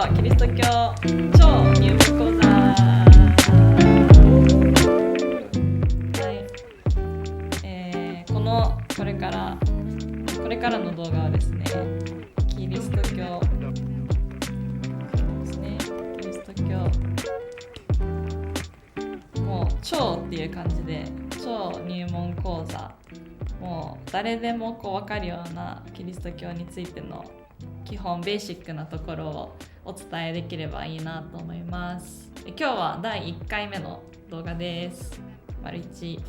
とキリスト教超入門講座。これからの動画はですね、キリスト教ですね。キリスト教もう超っていう感じで、超入門講座、もう誰でも分かるようなキリスト教についての基本ベーシックなところをお伝えできればいいなと思います。今日は第1回目の動画です。1、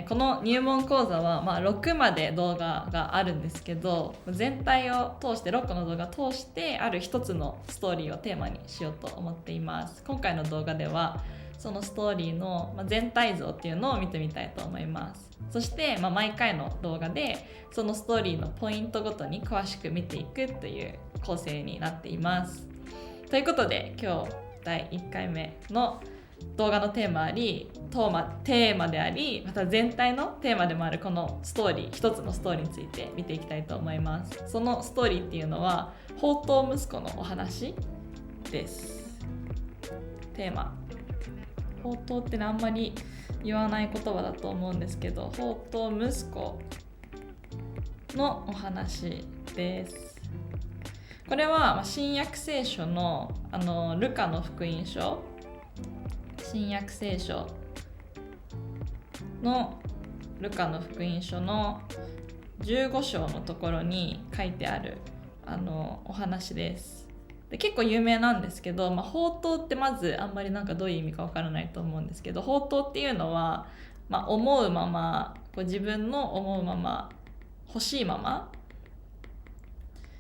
この入門講座は、6まで動画があるんですけど、全体を通して6個の動画を通してある一つのストーリーをテーマにしようと思っています。今回の動画ではそのストーリーの全体像っていうのを見てみたいと思います。そして、毎回の動画でそのストーリーのポイントごとに詳しく見ていくという構成になっています。ということで今日第1回目の動画のテーマであり、また全体のテーマでもあるこのストーリー、一つのストーリーについて見ていきたいと思います。そのストーリーっていうのは放蕩息子のお話です。テーマ、放蕩ってあんまり言わない言葉だと思うんですけど、放蕩息子のお話です。これは新約聖書のルカの福音書、新約聖書のルカの福音書の15章のところに書いてあるお話です。で結構有名なんですけど、放蕩ってまずあんまりどういう意味かわからないと思うんですけど、放蕩っていうのは、思うまま自分の思うまま欲しいまま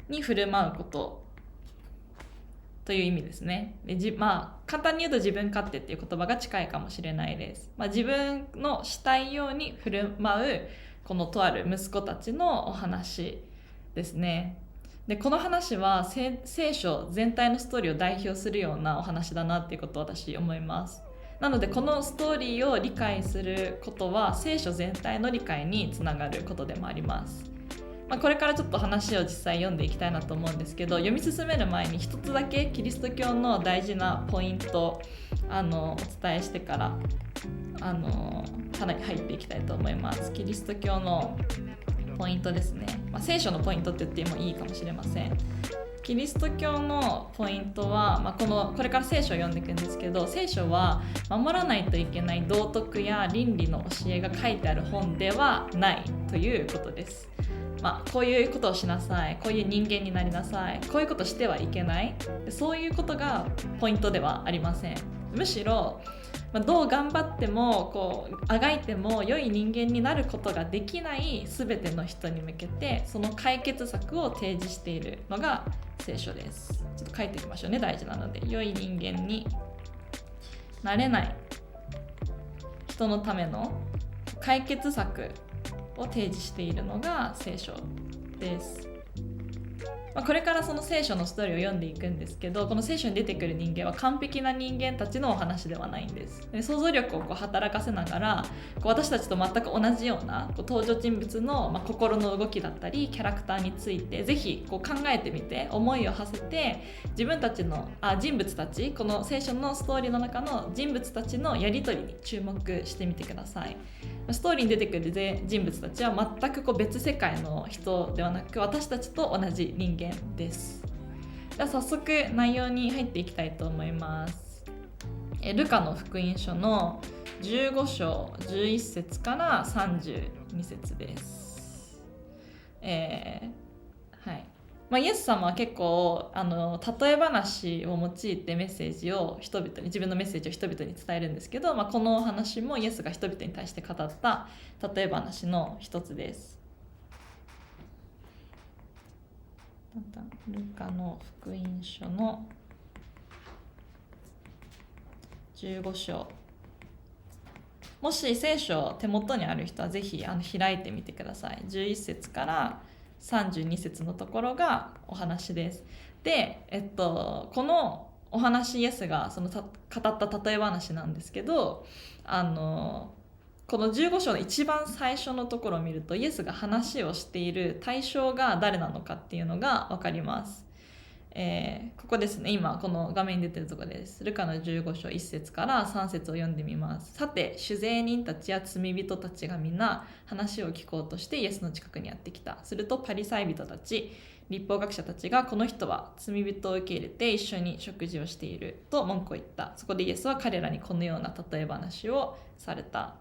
に振る舞うことという意味ですね。で簡単に言うと自分勝手っていう言葉が近いかもしれないです。自分のしたいように振る舞うこのとある息子たちのお話ですね。でこの話は聖書全体のストーリーを代表するようなお話だなっていうことを私思います。なのでこのストーリーを理解することは聖書全体の理解につながることでもあります。これからちょっと話を実際読んでいきたいなと思うんですけど、読み進める前に一つだけキリスト教の大事なポイントをお伝えしてからかなり入っていきたいと思います。キリスト教のポイントですね。聖書のポイントって言ってもいいかもしれません。キリスト教のポイントは、これから聖書を読んでいくんですけど、聖書は守らないといけない道徳や倫理の教えが書いてある本ではないということです。こういうことをしなさい、こういう人間になりなさい、こういうことしてはいけない、そういうことがポイントではありません。むしろどう頑張ってもあがいても良い人間になることができない全ての人に向けてその解決策を提示しているのが聖書です。ちょっと書いておきましょうね、大事なので。良い人間になれない人のための解決策を提示しているのが聖書です。これからその聖書のストーリーを読んでいくんですけど、この聖書に出てくる人間は完璧な人間たちのお話ではないんです。で想像力を働かせながら私たちと全く同じような登場人物の心の動きだったりキャラクターについてぜひ考えてみて、思いを馳せて自分たちの人物たち、この聖書のストーリーの中の人物たちのやり取りに注目してみてください。ストーリーに出てくる人物たちは全く別世界の人ではなく、私たちと同じ人間です。では早速内容に入っていきたいと思います。ルカの福音書の15章11節から32節です。イエス様は結構例え話を用いてメッセージを自分のメッセージを人々に伝えるんですけど、このお話もイエスが人々に対して語った例え話の一つです。ルカの福音書の15章、もし聖書手元にある人はぜひ開いてみてください。11節から32節のところがお話です。で、このお話イエスが語った例え話なんですけど、この15章の一番最初のところを見るとイエスが話をしている対象が誰なのかっていうのが分かります。ここですね、今この画面に出てるところです。ルカの15章1節から3節を読んでみます。さて、酒税人たちや罪人たちがみんな話を聞こうとしてイエスの近くにやってきた。するとパリサイ人たち、立法学者たちが、この人は罪人を受け入れて一緒に食事をしていると文句を言った。そこでイエスは彼らにこのような例え話をされた。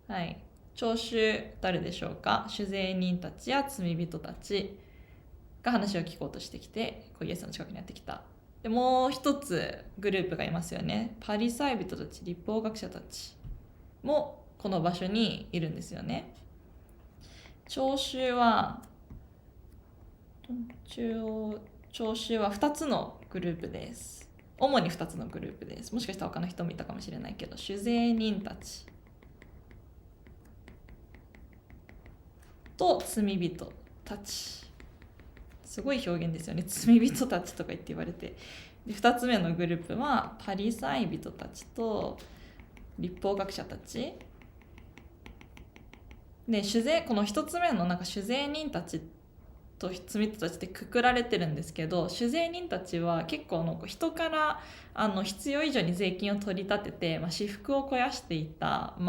はい、聴衆誰でしょうか。酒税人たちや罪人たちが話を聞こうとしてきて、イエスの近くにやってきた。でもう一つグループがいますよね。パリサイ人たち、立法学者たちもこの場所にいるんですよね。聴衆は2つのグループです。主に2つのグループです。もしかしたら他の人もいたかもしれないけど、酒税人たちと罪人たち。すごい表現ですよね。罪人たちとか言って言われて。で、2つ目のグループはパリサイ人たちと立法学者たちで、この1つ目の酒税人たちと罪人たちってくくられてるんですけど、酒税人たちは結構人から必要以上に税金を取り立てて、私腹を肥やしていた、一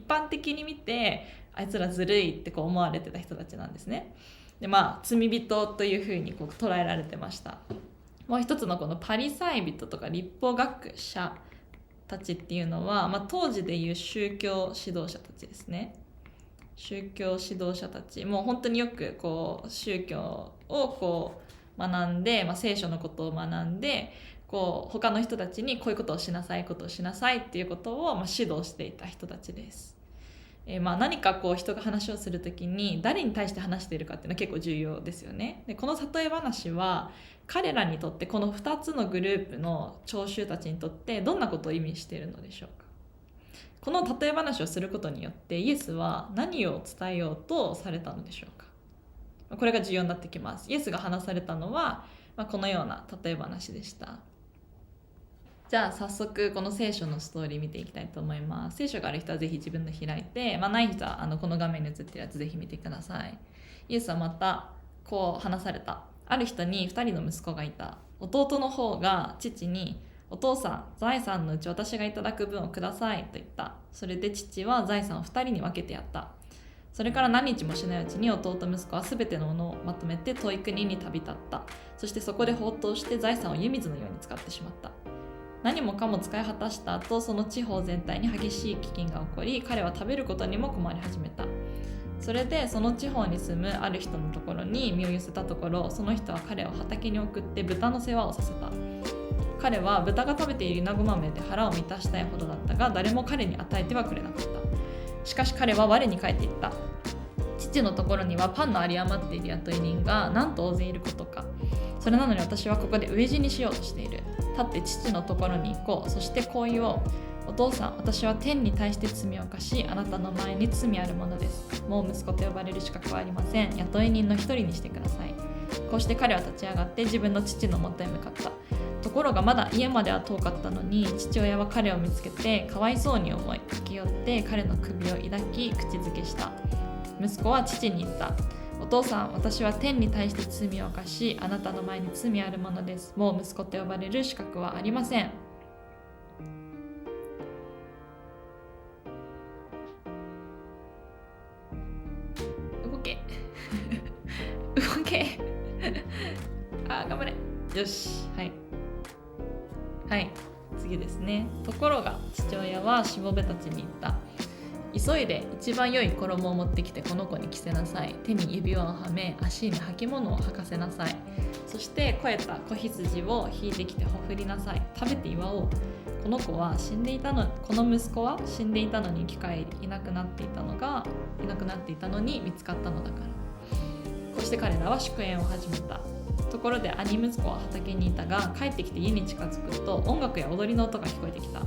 般的に見てあいつらずるいって思われてた人たちなんですね。で、罪人というふうに捉えられてました。もう一つのこのパリサイ人とか立法学者たちっていうのは、当時でいう宗教指導者たちですね。宗教指導者たち、もう本当によく宗教を学んで、聖書のことを学んで、他の人たちにこういうことをしなさい、ことをしなさいっていうことを指導していた人たちです。何か人が話をするときに誰に対して話しているかっていうのは結構重要ですよね。で、この例え話は彼らにとって、この2つのグループの聴衆たちにとってどんなことを意味しているのでしょうか。この例え話をすることによってイエスは何を伝えようとされたのでしょうか。これが重要になってきます。イエスが話されたのは、このような例え話でした。じゃあ早速この聖書のストーリー見ていきたいと思います。聖書がある人はぜひ自分で開いて、ない人はこの画面に映ってるやつぜひ見てください。イエスはまたこう話された。ある人に2人の息子がいた。弟の方が父に、お父さん、財産のうち私がいただく分をくださいと言った。それで父は財産を2人に分けてやった。それから何日もしないうちに弟息子は全てのものをまとめて遠い国に旅立った。そしてそこで放蕩して財産を湯水のように使ってしまった。何もかも使い果たした後、その地方全体に激しい飢饉が起こり、彼は食べることにも困り始めた。それでその地方に住むある人のところに身を寄せたところ、その人は彼を畑に送って豚の世話をさせた。彼は豚が食べているイナゴ豆で腹を満たしたいほどだったが、誰も彼に与えてはくれなかった。しかし彼は我に返っていった。父のところにはパンの有り余っている雇い人がなんと大勢いることか。それなのに私はここで飢え死にしようとしている。立って父のところに行こう。そしてこう言おう。お父さん、私は天に対して罪を犯し、あなたの前に罪あるものです。もう息子と呼ばれる資格はありません。雇い人の一人にしてください。こうして彼は立ち上がって自分の父のもとへ向かった。ところがまだ家までは遠かったのに、父親は彼を見つけてかわいそうに思い、駆け寄って彼の首を抱き口づけした。息子は父に言った。お父さん、私は天に対して罪を犯し、あなたの前に罪あるものです。もう息子と呼ばれる資格はありません。動け動け頑張れ。よし、はい次ですね。ところが父親はしもべたちに言った。急いで一番良い衣を持ってきてこの子に着せなさい。手に指輪をはめ、足に履物を履かせなさい。そして肥えた子羊を引いてきてほふりなさい。食べて祝おう。この息子は死んでいたのに生き返り、いなくなっていたのに見つかったのだから。こうして彼らは祝宴を始めた。ところで兄息子は畑にいたが、帰ってきて家に近づくと音楽や踊りの音が聞こえてきた。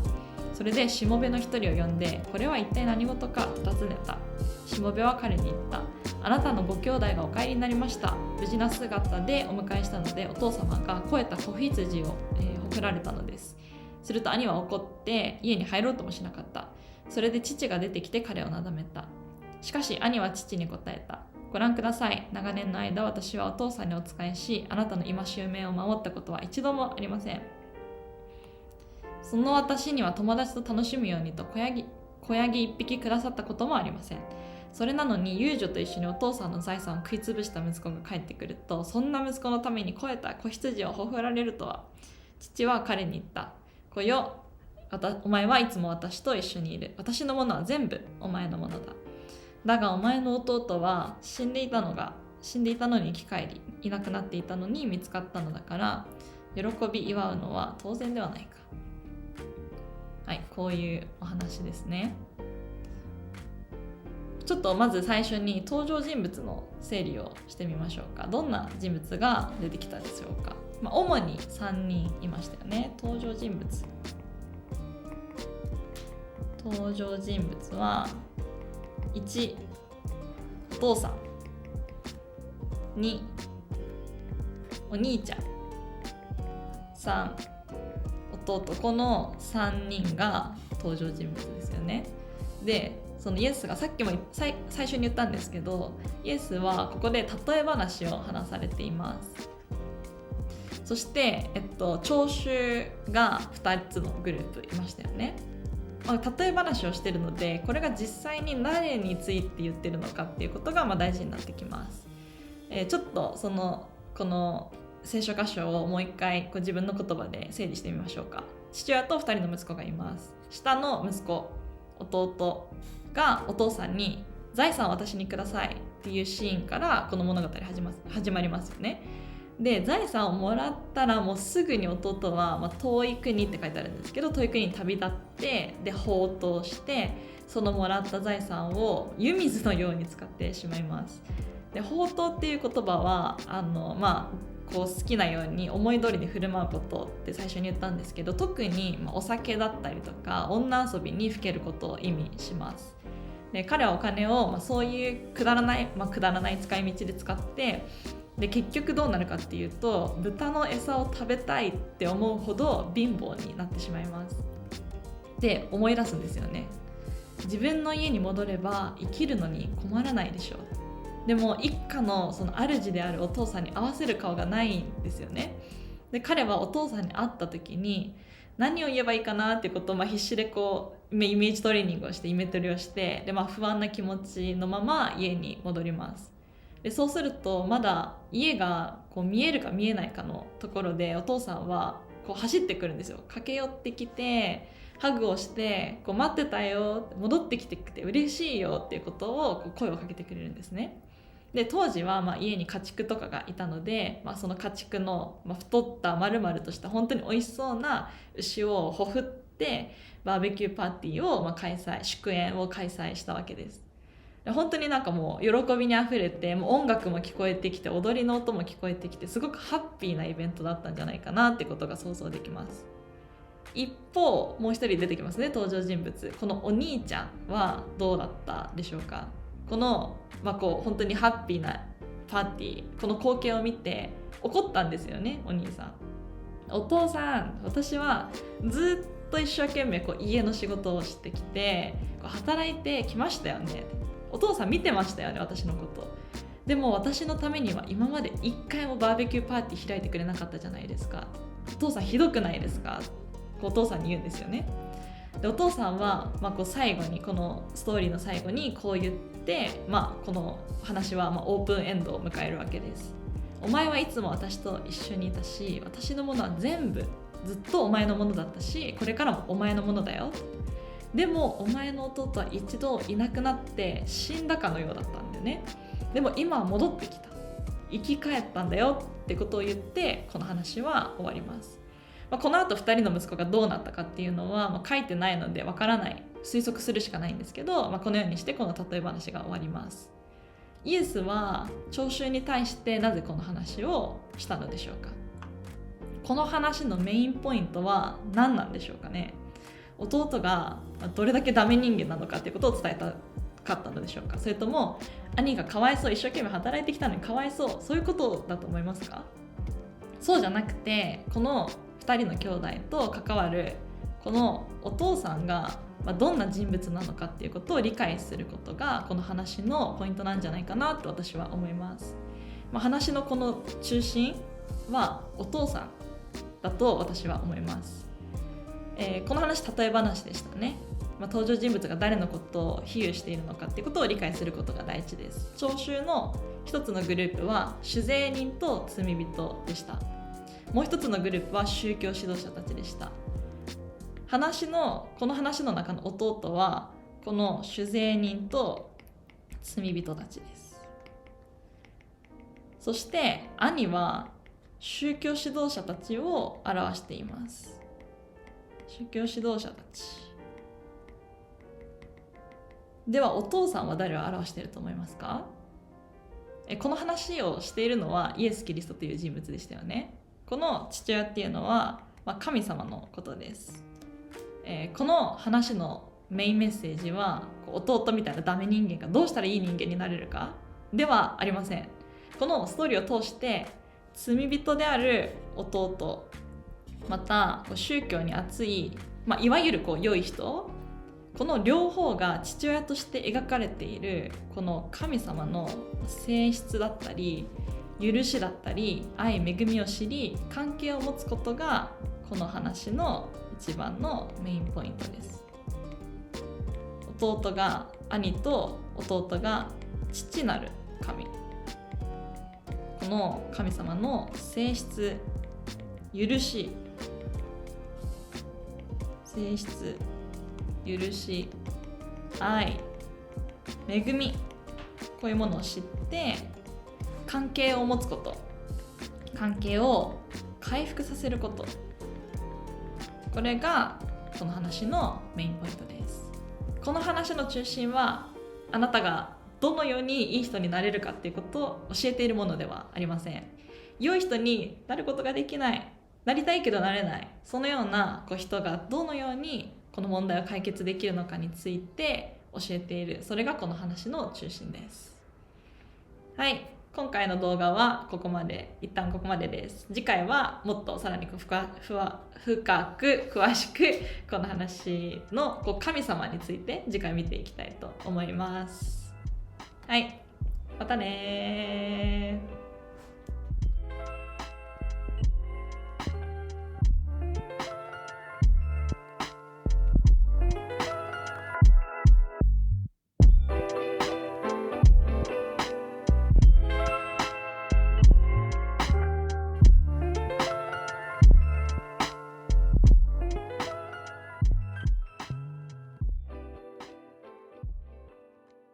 それでしもべの一人を呼んで、これは一体何事かと尋ねた。しもべは彼に言った。あなたのご兄弟がお帰りになりました。無事な姿でお迎えしたので、お父様が肥えた子羊を、ほふられたのです。すると兄は怒って家に入ろうともしなかった。それで父が出てきて彼をなだめた。しかし兄は父に答えた。ご覧ください。長年の間、私はお父さんにお仕えし、あなたの戒めを守ったことは一度もありません。その私には友達と楽しむようにと子ヤギ一匹くださったこともありません。それなのに遊女と一緒にお父さんの財産を食いつぶした息子が帰ってくると、そんな息子のために肥えた子羊をほふられるとは。父は彼に言った。子よ、お前はいつも私と一緒にいる。私のものは全部お前のものだ。だがお前の弟は死んでいたのに生き返り、いなくなっていたのに見つかったのだから、喜び祝うのは当然ではないか。はい、こういうお話ですね。ちょっとまず最初に登場人物の整理をしてみましょうか。どんな人物が出てきたでしょうか。主に3人いましたよね。登場人物は1、お父さん。2、お兄ちゃん。3、弟。この3人が登場人物ですよね。で、そのイエスがさっきも最初に言ったんですけど、イエスはここで例え話を話されています。そして、聴衆が2つのグループいましたよね。例え話をしているので、これが実際に誰について言ってるのかっていうことが大事になってきます。ちょっとこの聖書箇所をもう一回自分の言葉で整理してみましょうか。父親と2人の息子がいます。下の息子、弟がお父さんに財産を私にくださいっていうシーンからこの物語始まりますよね。で、財産をもらったらもうすぐに弟は、遠い国って書いてあるんですけど、遠い国に旅立って、で放蕩して、そのもらった財産を湯水のように使ってしまいます。で、放蕩っていう言葉は好きなように思い通りに振る舞うことって最初に言ったんですけど、特にお酒だったりとか女遊びにふけることを意味します。で、彼はお金を、そういうくだらない使い道で使って、で結局どうなるかっていうと、豚の餌を食べたいって思うほど貧乏になってしまいます。で、思い出すんですよね。自分の家に戻れば生きるのに困らないでしょう。でも一家のその主であるお父さんに合わせる顔がないんですよね。で、彼はお父さんに会った時に何を言えばいいかなっていうことを必死でイメージトレーニングをしてイメトレをして、で、不安な気持ちのまま家に戻ります。で、そうするとまだ家が見えるか見えないかのところで、お父さんは走ってくるんですよ。駆け寄ってきてハグをして待ってたよ、戻ってきてくれて嬉しいよっていうことを声をかけてくれるんですね。で、当時は家に家畜とかがいたので、その家畜の太った丸々とした本当に美味しそうな牛をほふってバーベキューパーティーを祝宴を開催したわけです。本当にもう喜びにあふれて、もう音楽も聞こえてきて、踊りの音も聞こえてきて、すごくハッピーなイベントだったんじゃないかなってことが想像できます。一方、もう一人出てきますね、登場人物。このお兄ちゃんはどうだったでしょうか。この、本当にハッピーなパーティー、この光景を見て怒ったんですよね、お兄さん。お父さん、私はずっと一生懸命家の仕事をしてきて働いてきましたよね。お父さん見てましたよね、私のこと。でも私のためには今まで一回もバーベキューパーティー開いてくれなかったじゃないですか。お父さんひどくないですか。お父さんに言うんですよね。で、お父さんは、最後にこのストーリーの最後にこう言って、この話はオープンエンドを迎えるわけです。お前はいつも私と一緒にいたし、私のものは全部ずっとお前のものだったし、これからもお前のものだよ。でもお前の弟は一度いなくなって死んだかのようだったんだよね。でも今は戻ってきた、生き返ったんだよってことを言って、この話は終わります。この後2人の息子がどうなったかっていうのは、書いてないのでわからない、推測するしかないんですけど、このようにしてこの例え話が終わります。イエスは聴衆に対してなぜこの話をしたのでしょうか。この話のメインポイントは何なんでしょうかね。弟がどれだけダメ人間なのかっていうことを伝えたかったのでしょうか。それとも兄がかわいそう、一生懸命働いてきたのにかわいそう、そういうことだと思いますか。そうじゃなくて、この2人の兄弟と関わるこのお父さんがどんな人物なのかっていうことを理解することがこの話のポイントなんじゃないかなと私は思います。話のこの中心はお父さんだと私は思います。この話例え話でしたね。登場人物が誰のことを比喩しているのかっていうことを理解することが大事です。聴衆の一つのグループは酒税人と罪人でした。もう一つのグループは宗教指導者たちでした。この話の中の弟はこの酒税人と罪人たちです。そして兄は宗教指導者たちを表しています。宗教指導者たちでは、お父さんは誰を表していると思いますか？この話をしているのはイエス・キリストという人物でしたよね。この父親っていうのは、神様のことです。この話のメインメッセージは弟みたいなダメ人間がどうしたらいい人間になれるかではありません。このストーリーを通して罪人である弟、また宗教に熱い、いわゆる良い人、この両方が父親として描かれているこの神様の性質だったり許しだったり愛恵みを知り関係を持つことがこの話の一番のメインポイントです。兄と弟が父なる神、この神様の性質、許し、愛、恵み、こういうものを知って関係を持つこと、関係を回復させること、これがこの話のメインポイントです。この話の中心はあなたがどのようにいい人になれるかっていうことを教えているものではありません。良い人になることができない、なりたいけどなれない、そのような人がどのようにこの問題を解決できるのかについて教えている、それがこの話の中心です。はい、今回の動画は一旦ここまでです。次回はもっとさらに深く詳しくこの話の神様について次回見ていきたいと思います。はい、またね。